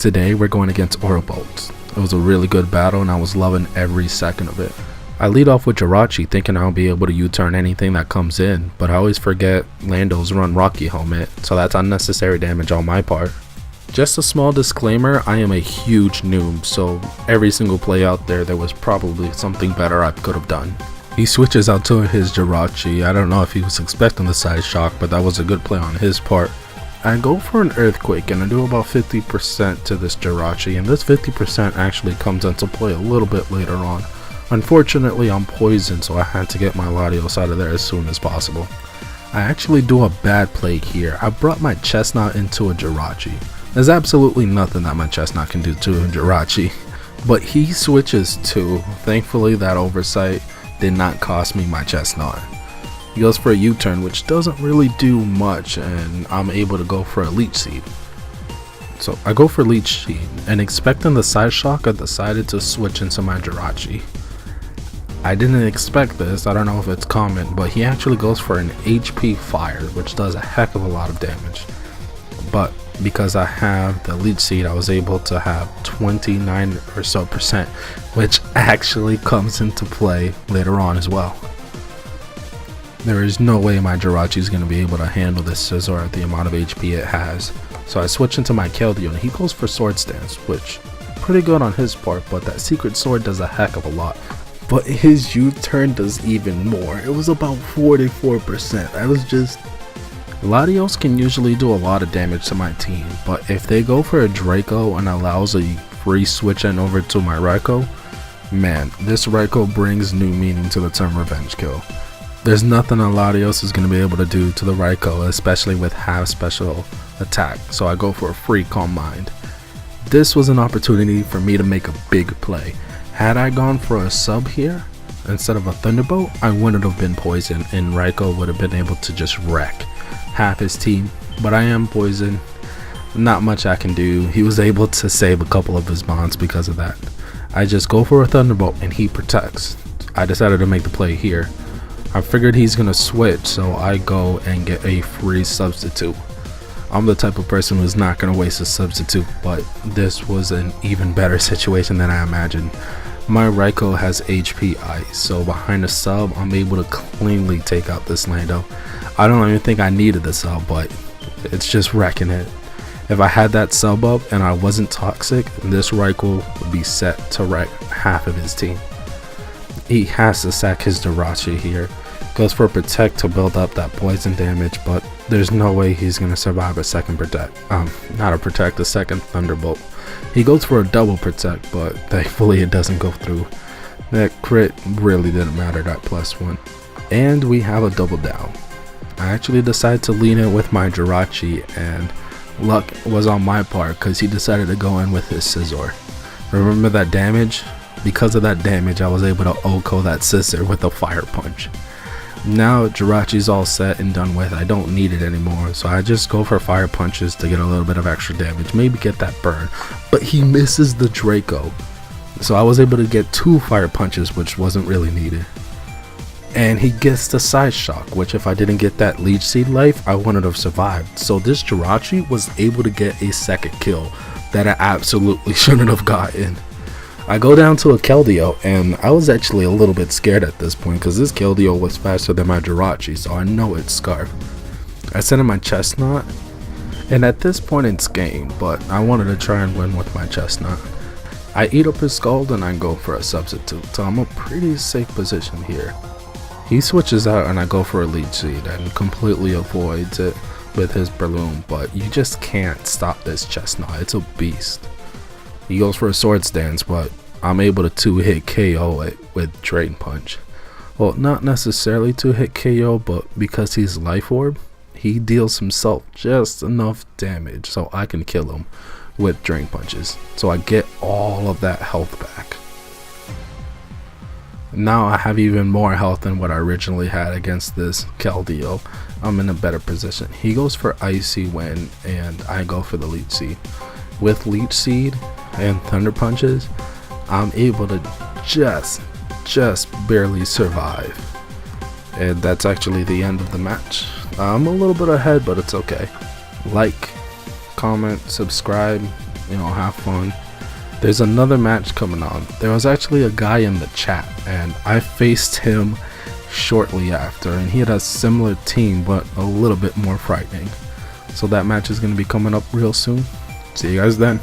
Today we're going against Aurabolt. It was a really good battle and I was loving every second of it. I lead off with Jirachi thinking I'll be able to U-turn anything that comes in, but I always forget Lando's run Rocky helmet, so that's unnecessary damage on my part. Just a small disclaimer, I am a huge noob, so every single play out there was probably something better I could have done. He switches out to his Jirachi. I don't know if he was expecting the side shock, but that was a good play on his part. I go for an earthquake and I do about 50% to this Jirachi, and this 50% actually comes into play a little bit later on. Unfortunately, I'm poisoned, so I had to get my Latios out of there as soon as possible. I actually do a bad play here. I brought my Chestnut into a Jirachi. There's absolutely nothing that my Chestnut can do to a Jirachi, but he switches too. Thankfully, that oversight did not cost me my Chestnut. He goes for a U-turn, which doesn't really do much, and I'm able to go for a Leech Seed. So I go for Leech Seed, and expecting the side shock, I decided to switch into my Jirachi. I didn't expect this, I don't know if it's common, but he actually goes for an HP Fire, which does a heck of a lot of damage. But because I have the Leech Seed, I was able to have 29 or so %, which actually comes into play later on as well. There is no way my Jirachi is going to be able to handle this Scizor at the amount of HP it has. So I switch into my Keldeo and he goes for Sword Stance, which pretty good on his part, but that Secret Sword does a heck of a lot. But his U-turn does even more. It was about 44%. I was just... Latios can usually do a lot of damage to my team, but if they go for a Draco and allows a free switch in over to my Raikou, man, this Raikou brings new meaning to the term Revenge Kill. There's nothing a Latios is going to be able to do to the Raikou, especially with half special attack, so I go for a free Calm Mind. This was an opportunity for me to make a big play. Had I gone for a sub here, instead of a Thunderbolt, I wouldn't have been poisoned and Raikou would have been able to just wreck half his team, but I am poisoned. Not much I can do. He was able to save a couple of his bonds because of that. I just go for a Thunderbolt and he protects. I decided to make the play here. I figured he's gonna switch, so I go and get a free substitute. I'm the type of person who's not gonna waste a substitute, but this was an even better situation than I imagined. My Raikou has HP Ice, so behind a sub, I'm able to cleanly take out this Lando. I don't even think I needed the sub, but it's just wrecking it. If I had that sub up and I wasn't toxic, this Raikou would be set to wreck half of his team. He has to sack his Jirachi here. Goes for a Protect to build up that poison damage, but there's no way he's going to survive a second Protect. Not a Protect, a second Thunderbolt. He goes for a double Protect, but thankfully it doesn't go through. That crit really didn't matter, that +1. And we have a double down. I actually decided to lean in with my Jirachi, and luck was on my part because he decided to go in with his Scizor. Remember that damage? Because of that damage, I was able to OHKO that Scizor with a Fire Punch. Now Jirachi's all set and done with. I don't need it anymore, so I just go for Fire Punches to get a little bit of extra damage, maybe get that burn. But he misses the Draco, so I was able to get 2 Fire Punches, which wasn't really needed. And he gets the Side Shock, which if I didn't get that Leech Seed life, I wouldn't have survived. So this Jirachi was able to get a second kill that I absolutely shouldn't have gotten. I go down to a Keldeo, and I was actually a little bit scared at this point because this Keldeo was faster than my Jirachi, so I know it's Scarf. I sent in my Chestnut, and at this point it's game, but I wanted to try and win with my Chestnut. I eat up his Scald and I go for a substitute, so I'm a pretty safe position here. He switches out and I go for a Leech Seed and completely avoids it with his Breloom, but you just can't stop this Chestnut, it's a beast. He goes for a Sword Stance, but I'm able to 2-hit KO it with Drain Punch. Well, not necessarily 2-hit KO, but because he's Life Orb, he deals himself just enough damage so I can kill him with Drain Punches. So I get all of that health back. Now I have even more health than what I originally had against this Keldeo. I'm in a better position. He goes for Icy Wind and I go for the Leech Seed. With Leech Seed and Thunder Punches, I'm able to just barely survive. And that's actually the end of the match. I'm a little bit ahead, but it's okay. Like, comment, subscribe, have fun. There's another match coming on. There was actually a guy in the chat, and I faced him shortly after, and he had a similar team but a little bit more frightening. So that match is going to be coming up real soon. See you guys then.